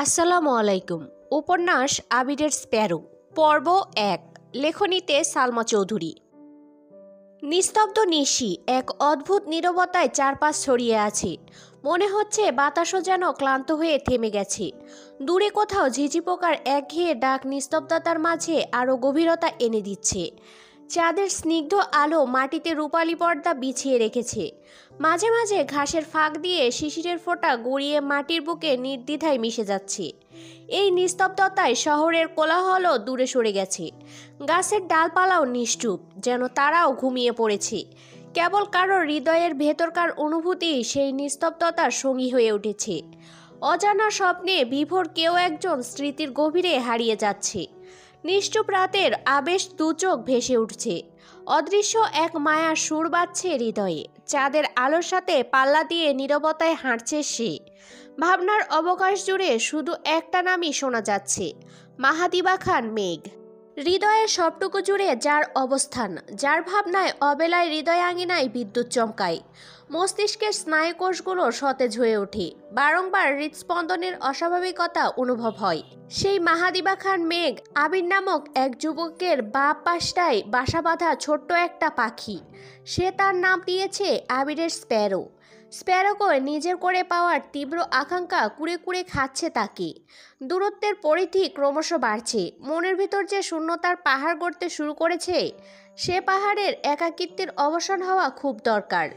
আসসালামু আলাইকুম। উপন্যাস আবিরের স্প্যারো, পর্ব ১। লেখনীতে সালমা চৌধুরী। নিস্তব্ধ নিশি এক অদ্ভুত নীরবতায় চারপাশ ছড়িয়ে আছে। মনে হচ্ছে বাতাসও যেন ক্লান্ত হয়ে থেমে গেছে। দূরে কোথাও ঝিঝি পোকার একঘেয়ে ডাক নিস্তব্ধতার মাঝে আরও গভীরতা এনে দিচ্ছে। চাঁদের স্নিগ্ধ আলো মাটিতে রূপালী পর্দা বিছিয়ে রেখেছে। মাঝে মাঝে ঘাসের ফাঁক দিয়ে শিশিরের ফোঁটা গড়িয়ে মাটির বুকে নির্দ্বিধায় মিশে যাচ্ছে। এই নিস্তব্ধতায় শহরের কোলাহলও দূরে সরে গেছে। গাছের ডালপালাও নিশ্চুপ, যেন তারাও ঘুমিয়ে পড়েছে। কেবল কারোর হৃদয়ের ভেতরকার অনুভূতি সেই নিস্তব্ধতার সঙ্গী হয়ে উঠেছে। অজানা স্বপ্নে বিভোর কেউ একজন স্মৃতির গভীরে হারিয়ে যাচ্ছে। নিশ্চুপ রাতের আবেশ দু চোখ ভেসে উঠছে। অদৃশ্য এক মায়ার সুর বাজছে হৃদয়ে। চাঁদের আলোর সাথে পাল্লা দিয়ে নীরবতায় হাঁটছে সে। ভাবনার অবকাশ জুড়ে শুধু একটা নামই শোনা যাচ্ছে, মাহাদিবা খান মেঘ। হৃদয়ের সবটুকু জুড়ে যার অবস্থান, যার ভাবনায় অবেলায় হৃদয় আঙিনায় বিদ্যুৎ চমকায়। মস্তিষ্কের স্নায়ুকোষগুলো সতেজ হয়ে ওঠে। বারংবার হৃদস্পন্দনের অস্বাভাবিকতা অনুভব হয়। সেই মাহাদিবা খান মেঘ আবির নামক এক যুবকের বাঁ পাশটায় বাসা বাঁধা ছোট্ট একটা পাখি। সে তার নাম দিয়েছে আবিরের স্প্যারো। স্প্যারোকে নিজের করে পাওয়ার তীব্র আকাঙ্ক্ষা কুড়ে কুড়ে খাচ্ছে তাকে। দূরত্বের পরিধি ক্রমশ বাড়ছে। মনের ভিতর যে শূন্যতার পাহাড় গড়তে শুরু করেছে, সে পাহাড়ের একাকিত্বের অবসান হওয়া খুব দরকার।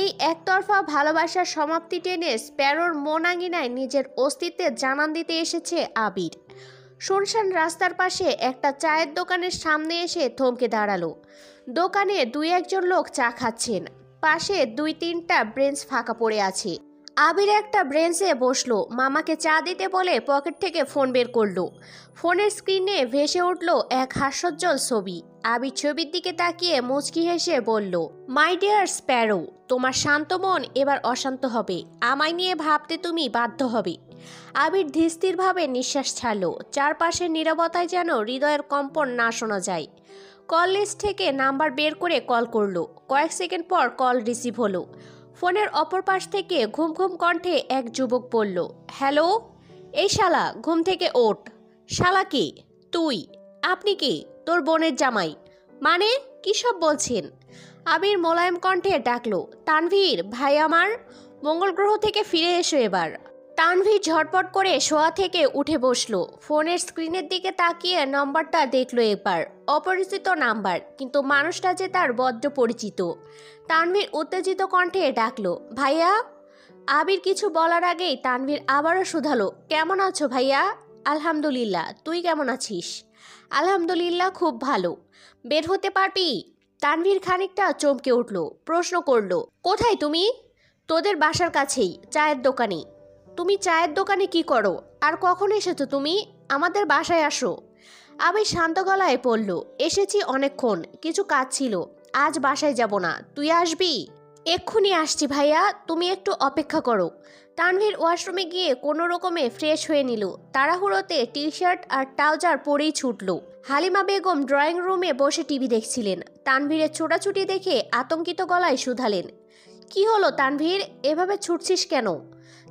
এই একতরফা ভালোবাসার সমাপ্তি টেনে স্প্যারোর মন আঙিনায় নিজের অস্তিত্বের জানান দিতে এসেছে আবির। শুনশান রাস্তার পাশে একটা চায়ের দোকানের সামনে এসে থমকে দাঁড়ালো। দোকানে দুই একজন লোক চা খাচ্ছেন। পাশে দুই তিনটা ব্রেঞ্চ ফাঁকা পড়ে আছে। আবির একটা ব্রেঞ্চে বসলো। মামাকে চা দিতে বলে পকেট থেকে ফোন বের করলো। ফোনের স্ক্রিনে ভেসে উঠল এক হাস্যোজ্জ্বল ছবি। আবির ছবির দিকে তাকিয়ে মুচকি হেসে বলল, মাই ডিয়ার স্প্যারো, তোমার শান্ত মন এবার অশান্ত হবে। আমায় নিয়ে ভাবতে তুমি বাধ্য হবে। আবির ধীরস্থিরভাবে নিঃশ্বাস ছাড়ল। চারপাশের নীরবতায় যেন হৃদয়ের কম্পন না শোনা যায়। কল লিস্ট থেকে নাম্বার বের করে কল করলো। কয়েক সেকেন্ড পর কল রিসিভ হলো। ফোনের অপর পাশ থেকে ঘুম ঘুম কণ্ঠে এক যুবক বলল, হ্যালো। এই শালা, ঘুম থেকে ওঠ। শালা কে? তুই? আপনি কে? তোর বোনের জামাই। মানে কী সব বলছেন? আবির মোলায়েম কণ্ঠে ডাকলো, তানভীর ভাই আমার, মঙ্গল গ্রহ থেকে ফিরে এসো এবার। তানভীর ঝটপট করে শোয়া থেকে উঠে বসলো। ফোনের স্ক্রিনের দিকে তাকিয়ে নম্বরটা দেখলো একবার। অপরিচিত নাম্বার, কিন্তু মানুষটা যে তার বড্ড পরিচিত। তানভীর উত্তেজিত কণ্ঠে ডাকলো, ভাইয়া। আবির কিছু বলার আগেই তানভীর আবারও শুধালো, কেমন আছো ভাইয়া? আলহামদুলিল্লাহ, তুই কেমন আছিস? আলহামদুলিল্লাহ, খুব ভালো। বের হতে পারবি? তানভীর খানিকটা চমকে উঠল। প্রশ্ন করলো, কোথায় তুমি? তোদের বাসার কাছেই, চায়ের দোকানে। তুমি চায়ের দোকানে কি করো? আর কখন এসেছো তুমি? আমাদের বাসায় আসো। আবির শান্ত গলায় বলল, এসেছি অনেকক্ষণ, কিছু কাজ ছিল। আজ বাসায় যাব না, তুই আসবি? এক্ষুনি আসছি ভাইয়া, তুমি একটু অপেক্ষা করো। তানভীর ওয়াশরুমে গিয়ে কোনো রকমে ফ্রেশ হয়ে নিল। তাড়াহুড়োতে টি শার্ট আর ট্রাউজার পরেই ছুটল। হালিমা বেগম ড্রয়িং রুমে বসে টিভি দেখছিলেন। তানভীরের ছোটাছুটি দেখে আতঙ্কিত গলায় শুধালেন, কি হলো তানভীর, এভাবে ছুটছিস কেন?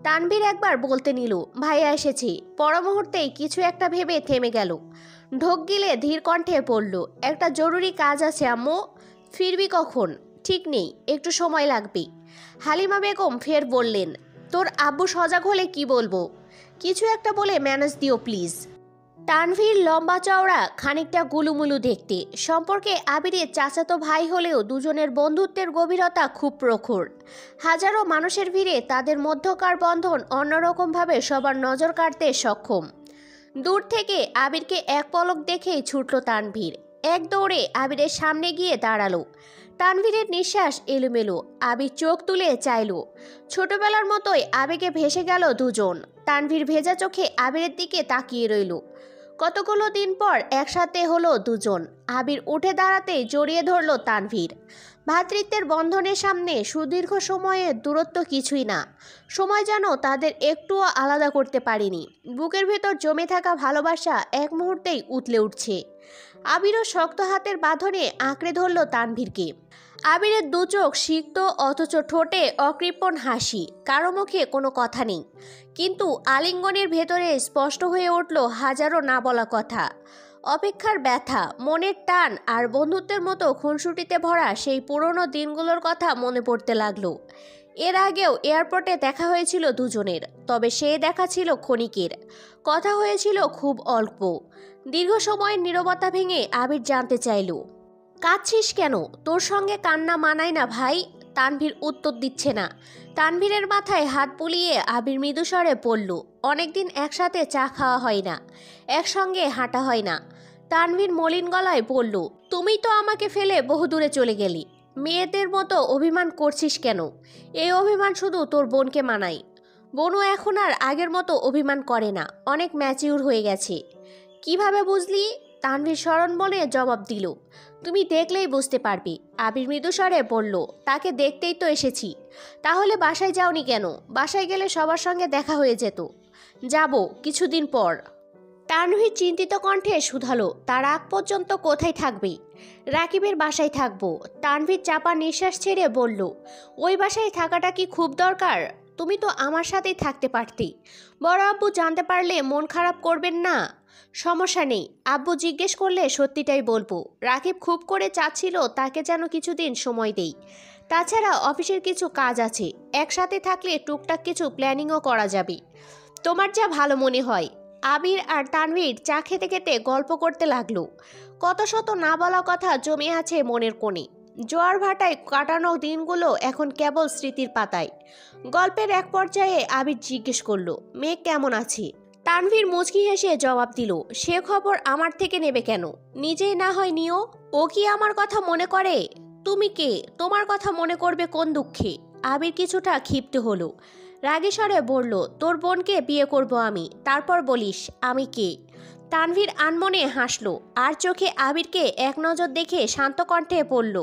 তানভীর একবার বলতে নিল, ভাইয়া এসেছি। পর মুহূর্তেই কিছু একটা ভেবে থেমে গেল। ঢোক গিলে ধীর কণ্ঠে পড়ল, একটা জরুরি কাজ আছে আম্মু। ফিরবি কখন? ঠিক নেই, একটু সময় লাগবে। হালিমা বেগম ফের বললেন, তোর আব্বু সজাগ হলে কি বলবো? কিছু একটা বলে ম্যানেজ দিও প্লিজ। তানভীর লম্বা চওড়া, খানিকটা গুলুমুলু দেখতে। সম্পর্কে আবিরের চাচাতো ভাই হলেও দুজনের বন্ধুত্বের গভীরতা খুব প্রখর। হাজারো মানুষের ভিড়ে তাদের মধ্যকার বন্ধন অন্যরকমভাবে সবার নজর কাড়তে সক্ষম। দূর থেকে আবিরকে এক পলক দেখেই ছুটল তানভীর। এক দৌড়ে আবিরের সামনে গিয়ে দাঁড়ালো। তানভীরের নিঃশ্বাস এলোমেলো। আবির চোখ তুলে চাইল। ছোটবেলার মতোই আবেগে ভেসে গেল দুজন। তানভীর ভেজা চোখে আবিরের দিকে তাকিয়ে রইল। কতগুলো দিন পর একসাথে হলো দুজন। আবির উঠে দাঁড়াতেই জড়িয়ে ধরল তানভীর। ভ্রাতৃত্বের বন্ধনের সামনে সুদীর্ঘ সময়ের দূরত্ব কিছুই না। সময় যেন তাদের একটুও আলাদা করতে পারেনি। বুকের ভেতর জমে থাকা ভালোবাসা এক মুহূর্তেই উতলে উঠছে। আবিরও শক্ত হাতের বাঁধনে আঁকড়ে ধরল তানভীরকে। আবিরের দু চোখ সিক্ত, অথচ ঠোঁটে অকৃপণ হাসি, কারো মুখে কোনো কথা নেই, কিন্তু আলিঙ্গনের ভেতরে স্পষ্ট হয়ে উঠল হাজারো না বলা কথা। অপেক্ষার ব্যথা, মনের টান আর বন্ধুত্বের মতো খুনসুটিতে ভরা সেই পুরনো দিনগুলোর কথা মনে পড়তে লাগলো। এর আগেও এয়ারপোর্টে দেখা হয়েছিল দুজনের, তবে সেই দেখা ছিল ক্ষণিকের, কথা হয়েছিল খুব অল্প। দীর্ঘ সময়ের নীরবতা ভেঙে আবির জানতে চাইল, কাঁদছিস কেন? তোর সঙ্গে কান্না মানায় না ভাই। তানভীর উত্তর দিচ্ছে না। তানভীরের মাথায় হাত বুলিয়ে আবির মৃদুস্বরে পড়ল, অনেকদিন একসাথে চা খাওয়া হয় না, একসঙ্গে হাঁটা হয় না। তানভীর মলিন গলায় বলল, তুমি তো আমাকে ফেলে বহুদূরে চলে গেলি। মেয়েদের মতো অভিমান করছিস কেন? এই অভিমান শুধু তোর বোনকে মানায়। বোনও এখন আর আগের মতো অভিমান করে না, অনেক ম্যাচিউর হয়ে গেছে। কিভাবে বুঝলি? তানভীর স্মরণ মনে জবাব দিল, তুমি দেখলেই বুঝতে পারবে। আবির মৃদুস্বরে বলল, তাকে দেখতেই তো এসেছি। তাহলে বাসায় যাওনি কেন? বাসায় গেলে সবার সঙ্গে দেখা হয়ে যেত। যাব কিছুদিন পর। তানভীর চিন্তিত কণ্ঠে শুধালো, তার আগ পর্যন্ত কোথায় থাকবে? রাকিবের বাসায় থাকবো। তানভীর চাপা নিঃশ্বাস ছেড়ে বলল, ওই বাসায় থাকাটা কি খুব দরকার? তুমি তো আমার সাথেই থাকতে পারতে। বড় আব্বু জানতে পারলে মন খারাপ করবেন না? সমস্যা নেই, আব্বু জিজ্ঞেস করলে সত্যিটাই বলবো। রাকিব খুব করে চাচ্ছিল তাকে যেন কিছুদিন সময় দেই। তাছাড়া অফিসের কিছু কাজ আছে, একসাথে থাকলে টুকটাক কিছু প্ল্যানিংও করা যাবে। তোমার যা ভালো মনে হয়। আবির আর তানভীর চা খেতে খেতে গল্প করতে লাগলো। কত শত না বলা কথা জমে আছে মনের কোণে। জোয়ার ভাটায় কাটানো দিনগুলো এখন কেবল স্মৃতির পাতায়। গল্পের এক পর্যায়ে আবির জিজ্ঞেস করলো, মেয়ে কেমন আছে? তানভীর মুচকি হেসে জবাব দিল, সে খবর আমার থেকে নেবে কেন? নিজেই না হয় নিও। ও কি আমার কথা মনে করে? তুমি কে? তোমার কথা মনে করবে কোন দুঃখে? আবির কিছুটা ক্ষিপ্ত হলো, রাগী স্বরে বলল, তোর বোনকে বিয়ে করব আমি, তারপর বলিস আমি কে। তানভীর আনমনে হাসলো, আর চোখে আবিরকে এক নজর দেখে শান্ত কণ্ঠে বলল,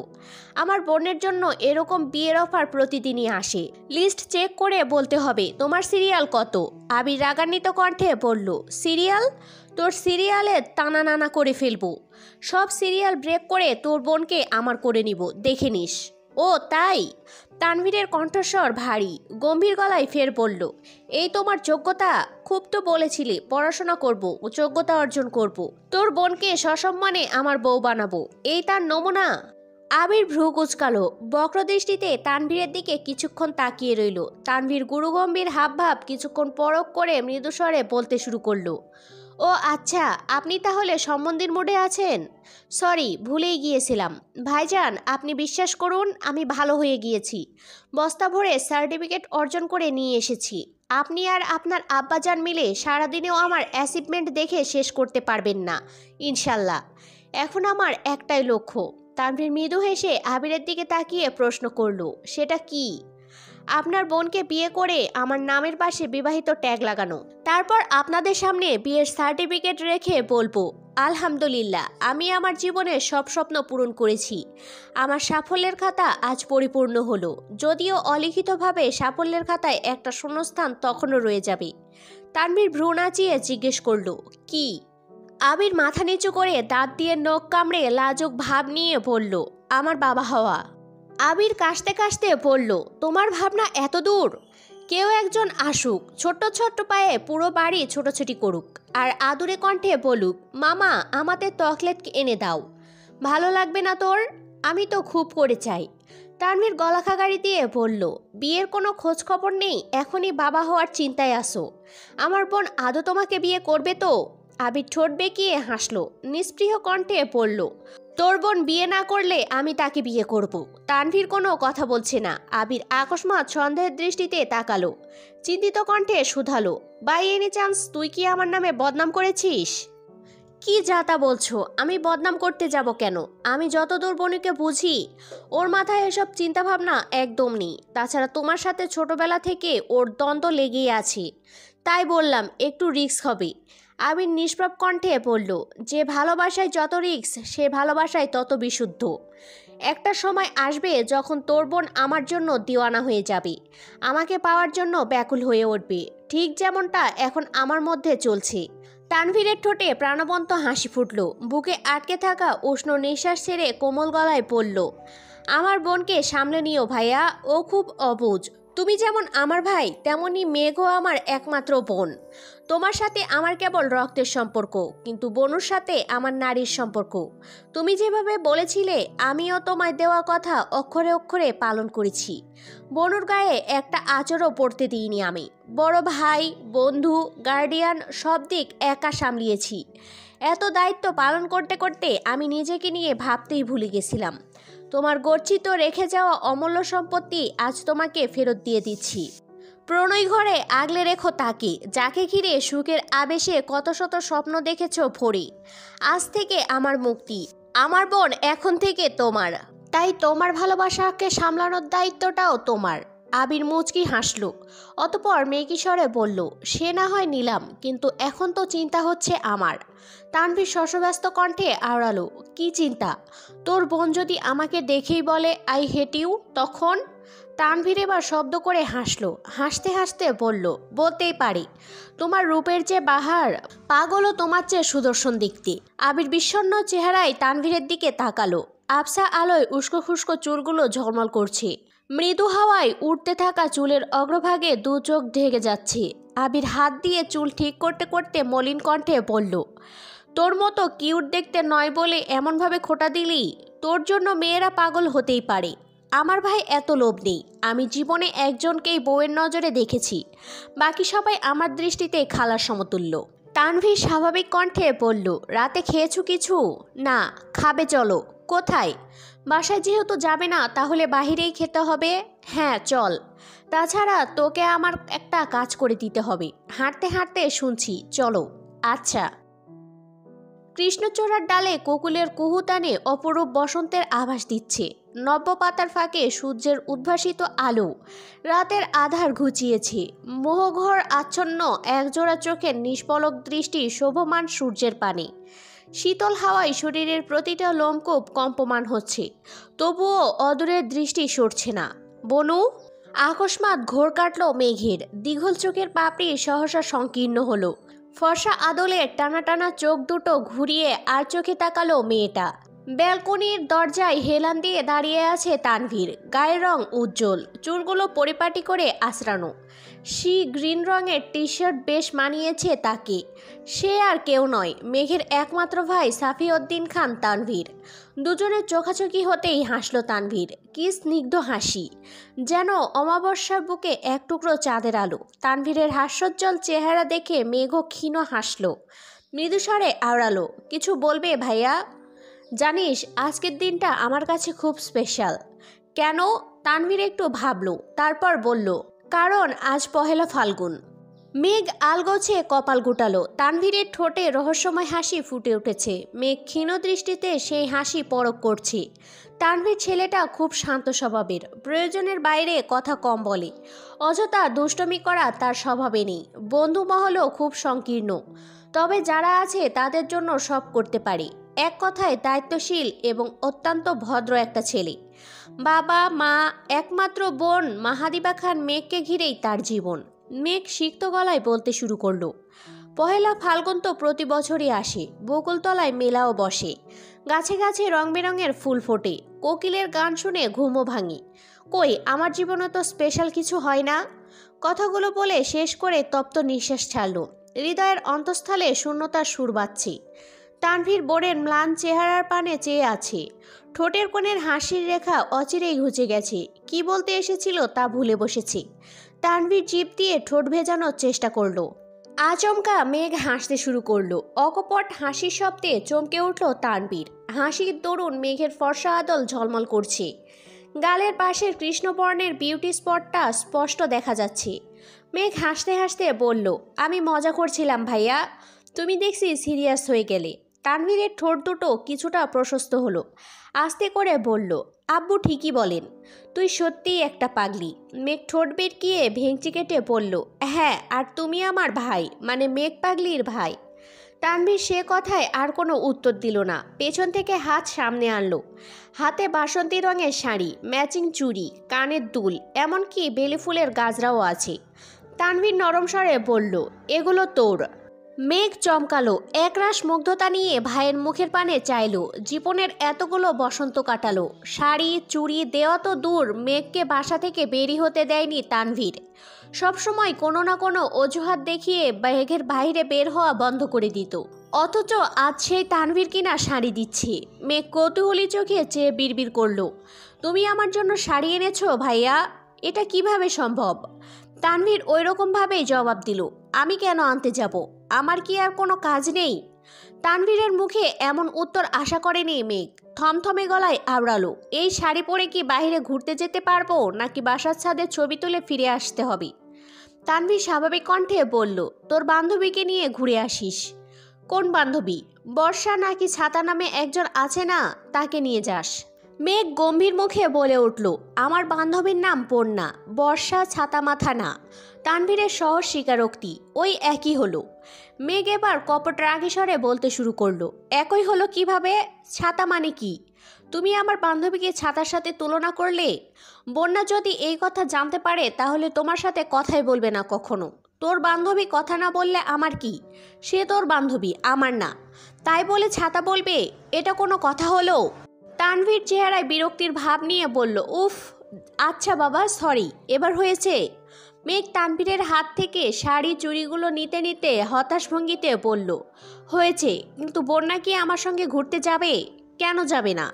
আমার বোনের জন্য এরকম বিয়ের অফার প্রতিদিনই আসে, লিস্ট চেক করে বলতে হবে তোমার সিরিয়াল কত। আবির রাগান্বিত কণ্ঠে বলল, সিরিয়াল? তোর সিরিয়ালে টানা নানা করে ফেলবো। সব সিরিয়াল ব্রেক করে তোর বোনকে আমার করে নিব, দেখে নিস। ও তাই? তানভীরের কণ্ঠস্বর ভারী, গম্ভীর গলায় ফের বলল, এই তোমার যোগ্যতা? খুব তো বলেছিলে পড়াশোনা করব ও যোগ্যতা অর্জন করব, তোর বোনকে সসম্মানে আমার বউ বানাবো, এই তার নমুনা? আবির ভ্রু কুচকালো, বক্রদৃষ্টিতে তানভীরের দিকে কিছুক্ষণ তাকিয়ে রইল। তানভীর গুরুগম্ভীর হাবভাব কিছুক্ষণ পরখ করে মৃদুস্বরে বলতে শুরু করলো, ও আচ্ছা, আপনি তাহলে সম্বন্ধীর মুডে আছেন? সরি, ভুলেই গিয়েছিলাম। ভাইজান, আপনি বিশ্বাস করুন আমি ভালো হয়ে গিয়েছি। বস্তা ভরে সার্টিফিকেট অর্জন করে নিয়ে এসেছি। আপনি আর আপনার আব্বাজান মিলে সারাদিনেও আমার অ্যাচিভমেন্ট দেখে শেষ করতে পারবেন না, ইনশাল্লাহ। এখন আমার একটাই লক্ষ্য। তানভীর মৃদু হেসে আবিরের দিকে তাকিয়ে প্রশ্ন করলো, সেটা কি? আপনার বোনকে বিয়ে করে আমার নামের পাশে বিবাহিত ট্যাগ লাগানো, তারপর আপনাদের সামনে বিয়ের সার্টিফিকেট রেখে বলবো, আলহামদুলিল্লাহ, আমি আমার জীবনের সব স্বপ্ন পূরণ করেছি। আমার সাফল্যের খাতা আজ পরিপূর্ণ হলো, যদিও অলিখিতভাবে সাফল্যের খাতায় একটা শূন্যস্থান তখনও রয়ে যাবে। তানভীর ভ্রু নাচিয়ে জিজ্ঞেস করলো, কি? আবির মাথা নিচু করে দাঁত দিয়ে নখ কামড়ে লাজুক ভাব নিয়ে বলল, আমার বাবা হওয়া। আবির কাশতে কাশতে বলল, তোমার ভাবনা এত দূর? কেউ একজন আসুক, ছোট্ট ছোট্ট পায়ে পুরো বাড়ি ছোটাছুটি করুক, আর আদুরে কণ্ঠে বলুক, মামা আমাদের চকলেট এনে দাও। ভালো লাগবে না তোর? আমি তো খুব করে চাই। তানভীর গলা খাগাড়ি দিয়ে বলল, বিয়ের কোনো খোঁজ খবর নেই, এখনই বাবা হওয়ার চিন্তায় আসো। আমার বোন আদৌ তোমাকে বিয়ে করবে তো? আবির ঠোঁট বেঁকিয়ে হাসলো, নিস্পৃহ কণ্ঠে বলল, তোর বোন বিয়ে না করলে আমি তাকে বিয়ে করব। তানভীর কোনো কথা বলছে না। আবির আকস্মাৎ সন্দেহের দৃষ্টিতে তাকালো, চিন্তিত কণ্ঠে শুধালো, বাই এনি চান্স তুই কি আমার নামে বদনাম করেছিস? কি যাতা বলছো? আমি বদনাম করতে যাব কেন? আমি যতদূর বনুকে বুঝি, ওর মাথায় এসব চিন্তাভাবনা একদম নেই। তাছাড়া তোমার সাথে ছোটবেলা থেকে ওর দ্বন্দ্ব লেগেই আছে, তাই বললাম একটু রিস্ক হবে। আবির নিষ্প্রভ কণ্ঠে বলল, যে ভালোবাসায় যত রিস্ক, সে ভালোবাসায় তত বিশুদ্ধ। একটা সময় আসবে যখন তোর বোন আমার জন্য দিওয়ানা হয়ে যাবে, আমাকে পাওয়ার জন্য ব্যাকুল হয়ে উঠবে, ঠিক যেমনটা এখন আমার মধ্যে চলছে। তানভীরের ঠোঁটে প্রাণবন্ত হাসি ফুটল। বুকে আটকে থাকা উষ্ণ নিঃশ্বাস ছেড়ে কোমল গলায় পড়ল, আমার বোনকে সামলে নিও ভাইয়া, ও খুব অবুঝ। তুমি যেমন আমার ভাই, তেমনি মেঘও আমার একমাত্র বোন। তোমার সাথে আমার কেবল রক্তের সম্পর্ক, কিন্তু বনুর সাথে আমার নারীর সম্পর্ক। তুমি যেভাবে বলেছিলে, আমিও তোমায় দেওয়া কথা অক্ষরে অক্ষরে পালন করেছি। বনুর গায়ে একটা আঁচড়ও পড়তে দিইনি আমি। বড় ভাই, বন্ধু, গার্ডিয়ান সব দিক একা সামলিয়েছি। এত দায়িত্ব পালন করতে করতে আমি নিজেকে নিয়ে ভাবতেই ভুলে গেছিলাম। তোমার গচ্ছিত রেখে যাওয়া অমূল্য সম্পত্তি আজ তোমাকে ফেরত দিয়ে দিচ্ছি। প্রণয় ঘরে আগলে রেখো তাকে, যাকে ঘিরে সুখের আবেশে কত শত স্বপ্ন দেখেছ ভরে। আজ থেকে আমার মুক্তি, আমার বোন এখন থেকে তোমার। তাই তোমার ভালোবাসাকে সামলানোর দায়িত্বটাও তোমার। আবির মুচকি হাসল, অতপর মেকি স্বরে বলল, সে না হয় নিলাম, কিন্তু এখন তো চিন্তা হচ্ছে আমার। তানভীর শশব্যস্ত কণ্ঠে আওড়ালো, কি চিন্তা? তোর বোন যদি আমাকে দেখেই বলে আই হেট ইউ, তখন? তানভীর এবার শব্দ করে হাসলো, হাসতে হাসতে বলল, বলতেই পারি। তোমার রূপের যে বাহার, পাগলও তোমার চেয়ে সুদর্শন দেখতে। আবির বিষণ্ণ চেহারায় তানভীরের দিকে তাকালো। আবসা আলোয় উস্কো খুস্কো চুলগুলো ঝলমল করছে। মৃদু হাওয়ায় উঠতে থাকা চুলের অগ্রভাগে দু চোখ ঢেকে যাচ্ছে। আবির হাত দিয়ে চুল ঠিক করতে করতে মলিন কণ্ঠে বলল, তোর মতো কিউট দেখতে নয় বলে এমনভাবে খোঁটা দিলি? তোর জন্য মেয়েরা পাগল হতেই পারে, আমার ভাই এত লোভ নেই। আমি জীবনে একজনকেই বউয়ের নজরে দেখেছি, বাকি সবাই আমার দৃষ্টিতে খালার সমতুল্য। তানভীর স্বাভাবিক কণ্ঠে বলল, রাতে খেয়েছো কিছু? না। খাবে, চলো। কোথায়? বাসায় যেহেতু যাবে না, তাহলে বাহিরেই খেতে হবে। হ্যাঁ চল। তাছাড়া তোকে আমার একটা কাজ করে দিতে হবে। হাঁটতে হাঁটতে শুনছি, চলো। আচ্ছা। কৃষ্ণচূড়ার ডালে কোকিলের কুহুতানে অপরূপ বসন্তের আভাস দিচ্ছে। নব্য পাতার ফাঁকে সূর্যের উদ্ভাসিত আলো রাতের আধার ঘুচিয়েছে। মোহঘর আচ্ছন্ন একজোড়া চোখের নিষ্পলক দৃষ্টি শোভমান সূর্যের পানে। শীতল হাওয়ায় শরীরের প্রতিটা লোমকূপ কম্পমান হচ্ছে, তবুও অদূরের দৃষ্টি সরছে না। বনু! আকস্মাৎ ঘোর কাটল মেঘের। দীঘল চোখের পাপড়ি সহসা সংকীর্ণ হলো। ফর্সা আদলের টানা টানা চোখ দুটো ঘুরিয়ে আর চোখে তাকালো মেয়েটা। ব্যালকনির দরজায় হেলান দিয়ে দাঁড়িয়ে আছে তানভীর। গায়ের রং উজ্জ্বল, চুলগুলো পরিপাটি করে আঁচড়ানো। সি গ্রিন রঙের টি শার্ট বেশ মানিয়েছে তাকে। সে আর কেউ নয়, মেঘের একমাত্র ভাই সাফিউদ্দিন খান তানভীর। দুজনের চোখাচোখি হতেই হাসল তানভীর। কি স্নিগ্ধ হাসি, যেন অমাবস্যার বুকে এক টুকরো চাঁদের আলো। তানভীরের হাস্যোজ্জ্বল চেহারা দেখে মেঘও ক্ষীণ হাসল। মৃদুস্বরে আওড়ালো, কিছু বলবে ভাইয়া? জানিস, আজকের দিনটা আমার কাছে খুব স্পেশাল। কেন? তানভীর একটু ভাবল, তারপর বলল, কারণ আজ পহেলা ফাল্গুন। মেঘ আলগোছে কপাল গুটালো। তানভীরের ঠোঁটে রহস্যময় হাসি ফুটে উঠেছে। মেঘ ক্ষীণ দৃষ্টিতে সেই হাসি পরখ করছে। তানভীর ছেলেটা খুব শান্ত স্বভাবের, প্রয়োজনের বাইরে কথা কম বলে। অযথা দুষ্টমি করা তার স্বভাবে নেই। বন্ধু মহলও খুব সংকীর্ণ, তবে যারা আছে তাদের জন্য সব করতে পারে। এক কথায় দায়িত্বশীল এবং অত্যন্ত ভদ্র একটা ছেলে। বাবা মা, একমাত্র বোন মাহাদিবা খান মেঘকে ঘিরেই তার জীবন। মেঘ সিক্ত গলায় বলতে শুরু করলো, পহেলা ফাল্গুন তো প্রতি বছরই আসে। বকুলতলায় মেলাও বসে, গাছে গাছে রং বেরঙের ফুল ফোটে, কোকিলের গান শুনে ঘুমও ভাঙি। কই, আমার জীবনে তো স্পেশাল কিছু হয় না? কথাগুলো বলে শেষ করে তপ্ত নিঃশ্বাস ছাড়ল। হৃদয়ের অন্তঃস্থলে শূন্যতার সুর বাজছে। তানভীর বোনের ম্লান চেহারার পানে চেয়ে আছে। ঠোঁটের কোণের হাসির রেখা অচিরেই ঘুচে গেছে। কি বলতে এসেছিল তা ভুলে বসেছে। তানভীর জিভ দিয়ে ঠোঁট ভেজানোর চেষ্টা করলো। আচমকা মেঘ হাসতে শুরু করলো। অকপট হাসির শব্দে চমকে উঠল তানভীর। হাসির দরুন মেঘের ফর্সা আদল ঝলমল করছে। গালের পাশের কৃষ্ণবর্ণের বিউটি স্পটটা স্পষ্ট দেখা যাচ্ছে। মেঘ হাসতে হাসতে বলল, আমি মজা করছিলাম ভাইয়া, তুমি দেখছি সিরিয়াস হয়ে গেলে। তানভীরের ঠোঁট দুটো কিছুটা প্রশস্ত হলো। আস্তে করে বলল, আব্বু ঠিকই বলেন, তুই সত্যিই একটা পাগলি। মেঘ ঠোঁট বেঁকিয়ে ভেঙচি কেটে বলল, হ্যাঁ, আর তুমি আমার ভাই, মানে মেঘ পাগলির ভাই। তানভীর সে কথায় আর কোনো উত্তর দিল না। পেছন থেকে হাত সামনে আনলো। হাতে বাসন্তী রঙের শাড়ি, ম্যাচিং চুড়ি, কানের দুল, এমনকি বেলি ফুলের গাজরাও আছে। তানভীর নরম স্বরে বলল, এগুলো তোর। মেঘ চমকালো, একরাশ মুগ্ধতা নিয়ে ভাইয়ের মুখের পানে চাইলো। জীবনের এতগুলো বসন্ত কাটালো, শাড়ি চুড়ি দেওয়া তো দূর, মেঘকে বাসা থেকে বেরি হতে দেয়নি তানভীর। সবসময় কোনো না কোনো অজুহাত দেখিয়ে মেঘের বাইরে বের হওয়া বন্ধ করে দিত। অথচ আজ সেই তানভীর কিনা শাড়ি দিচ্ছে। মেঘ কৌতূহলী চোখে চেয়ে বিড়বিড় করলো, তুমি আমার জন্য শাড়ি এনেছো ভাইয়া? এটা কিভাবে সম্ভব? তানভীর ওই রকমভাবেই জবাব দিল, আমি কেন আনতে যাব? আমার কি আর কোনো কাজ নেই? তানভীরের মুখে এমন উত্তর আশা করেনি মেঘ। থমথমে গলায় আওড়ালো, এই শাড়ি পরে কি বাইরে ঘুরতে যেতে পারবো, নাকি বাসার ছাদে ছবি তুলে ফিরে আসতে হবে? তানভীর স্বাভাবিক কণ্ঠে বলল, তোর বান্ধবীকে নিয়ে ঘুরে আসিস। কোন বান্ধবী? বর্ষা নাকি ছাতা নামে একজন আছে না, তাকে নিয়ে যাস। মেঘ গম্ভীর মুখে বলে উঠল, আমার বান্ধবীর নাম পূর্ণা, বর্ষা ছাতা মাথা না। তানভীরের সহজ স্বীকারোক্তি, ওই একই হলো। মেঘ এবার কপট রাগী স্বরে বলতে শুরু করলো, একই হলো কিভাবে? ছাতা মানে কি? তুমি আমার বান্ধবীকে ছাতার সাথে তুলনা করলে। বন্যা যদি এই কথা জানতে পারে তাহলে তোমার সাথে কথাই বলবে না কখনো। তোর বান্ধবী কথা না বললে আমার কি? সে তোর বান্ধবী, আমার না। তাই বলে ছাতা বলবে? এটা কোনো কথা হলো? তানভীর চেহারায় বিরক্তির ভাব নিয়ে বলল, উফ, আচ্ছা বাবা, সরি, এবার হয়েছে। মেঘ তানভীরের হাত থেকে শাড়ি চুড়িগুলো নিতে নিতে হতাশ ভঙ্গিতে বলল, হয়েছে, কিন্তু বন্যা কি আমার সঙ্গে ঘুরতে যাবে? কেন যাবে না?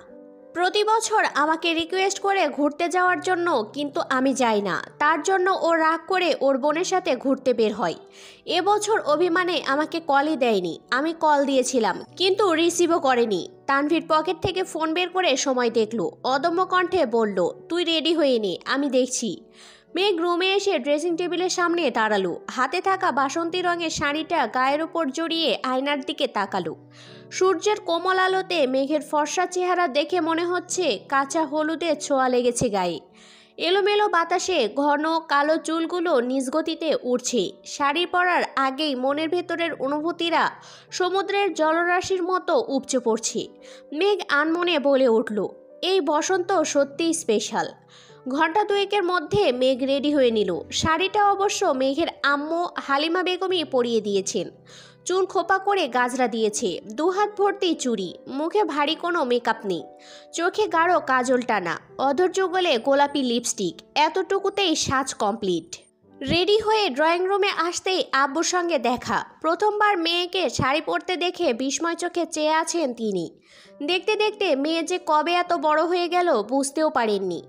প্রতি বছর আমাকে রিকোয়েস্ট করে ঘুরতে যাওয়ার জন্য, কিন্তু আমি যাই না। তার জন্য ও রাগ করে ওর বোনের সাথে ঘুরতে বের হয়। এবছর অভিমানে আমাকে কলই দেয়নি। আমি কল দিয়েছিলাম, কিন্তু রিসিভও করেনি। তানভীর পকেট থেকে ফোন বের করে সময় দেখলো, অদম্য কণ্ঠে বলল, তুই রেডি হয়ে নে, আমি দেখছি। মেঘ রুমে এসে ড্রেসিং টেবিলের সামনে দাঁড়ালো। হাতে থাকা বাসন্তী রঙের শাড়িটা গায়ের উপর জড়িয়ে আয়নার দিকে তাকালো। সূর্যের কোমল আলোতে মেঘের ফর্সা চেহারা দেখে মনে হচ্ছে কাঁচা হলুদের ছোঁয়া লেগেছে গায়ে। এলোমেলো বাতাসে ঘন কালো চুলগুলো নিজ গতিতে উড়ছে। শাড়ি পরার আগেই মনের ভেতরের অনুভূতিরা সমুদ্রের জলরাশির মতো উপচে পড়ছে। মেঘ আনমনে বলে উঠল, এই বসন্ত সত্যিই স্পেশাল। ঘন্টা দুয়েকের মধ্যে মেঘ রেডি হয়ে নিল। শাড়িটা অবশ্য মেঘের আম্মু হালিমা বেগমই পরিয়ে দিয়েছেন। চুল খোপা করে গাজরা দিয়েছে, দুহাত ভর্তি চুড়ি, মুখে ভারী কোনো মেকআপ নেই, চোখে গাঢ় কাজল টানা, অধর যুগলে গোলাপি লিপস্টিক, এতটুকুতেই সাজ কমপ্লিট। রেডি হয়ে ড্রয়িং রুমে আসতেই আব্বুর সঙ্গে দেখা। প্রথমবার মেয়েকে শাড়ি পরতে দেখে বিস্ময় চোখে চেয়ে আছেন তিনি। দেখতে দেখতে মেয়ে যে কবে এত বড় হয়ে গেল বুঝতেও পারেননি।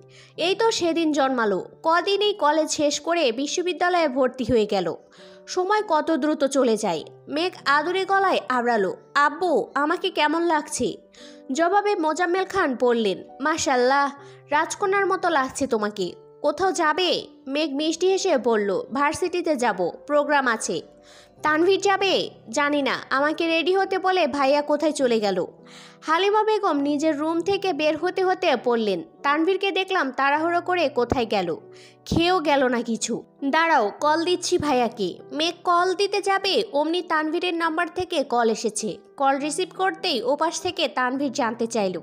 এই তো সেদিন জন্মালো, কদিনেই কলেজ শেষ করে বিশ্ববিদ্যালয়ে ভর্তি হয়ে গেল। সময় কত দ্রুত চলে যায়। মেঘ আদুরে গলায় আওড়ালো, আব্বু, আমাকে কেমন লাগছে? জবাবে মোজাম্মেল খান বললেন, মাশাল্লাহ, রাজকন্যার মতো লাগছে তোমাকে। কোথাও যাবে? মেঘ মিষ্টি হেসে বলল, ভার্সিটিতে যাব, প্রোগ্রাম আছে। তানভীর যাবে? জানি না, আমাকে রেডি হতে বলে ভাইয়া কোথায় চলে গেল। হালিমা বেগম নিজের রুম থেকে বের হতে হতে বললেন, তানভীরকে দেখলাম তাড়াহুড়ো করে কোথায় গেল, খেয়েও গেল না কিছু। দাঁড়াও, কল দিচ্ছি ভাইয়াকে। মেঘ কল দিতে যাবে অমনি তানভীরের নাম্বার থেকে কল এসেছে। কল রিসিভ করতেই ওপাশ থেকে তানভীর জানতে চাইল,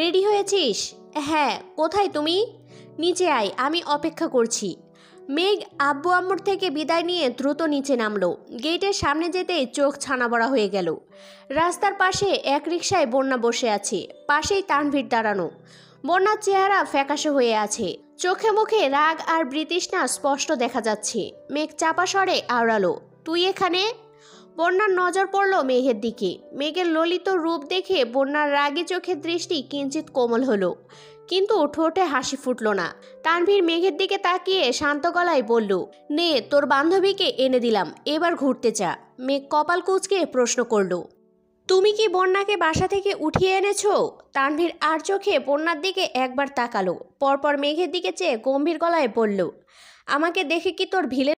রেডি হয়েছিস? হ্যাঁ। কোথায় তুমি? নিচে আয়, আমি অপেক্ষা করছি। মেঘ আব্বু আম্মুর থেকে বিদায় নিয়ে দ্রুত নিচে নামলো। গেটের সামনে যেতেই চোখ ছানাবড়া হয়ে গেল। রাস্তার পাশে এক রিকশায় বন্যা বসে আছে, পাশেই তানভীর দাঁড়ানো। বন্যার চেহারা ফ্যাকাশে হয়ে আছে, চোখে মুখে রাগ আর বিতৃষ্ণা স্পষ্ট দেখা যাচ্ছে। মেঘ চাপা স্বরে আওড়ালো, তুই এখানে? বন্যার নজর পড়ল মেঘের দিকে। মেঘের ললিত রূপ দেখে বন্যার রাগী চোখের দৃষ্টি কিঞ্চিত কোমল হলো, কিন্তু ঠোঁটে হাসি ফুটল না। তানভীর মেঘের দিকে তাকিয়ে শান্ত গলায় বলল, নে, তোর বান্ধবীকে এনে দিলাম, এবার ঘুরতে যা। মেঘ কপাল কুঁচকে প্রশ্ন করল, তুমি কি বন্যাকে বাসা থেকে উঠিয়ে এনেছো? তানভীর আর চোখে বন্যার দিকে একবার তাকালো, পরপর মেঘের দিকে চেয়ে গম্ভীর গলায় বলল, আমাকে দেখে কি তোর ভিলে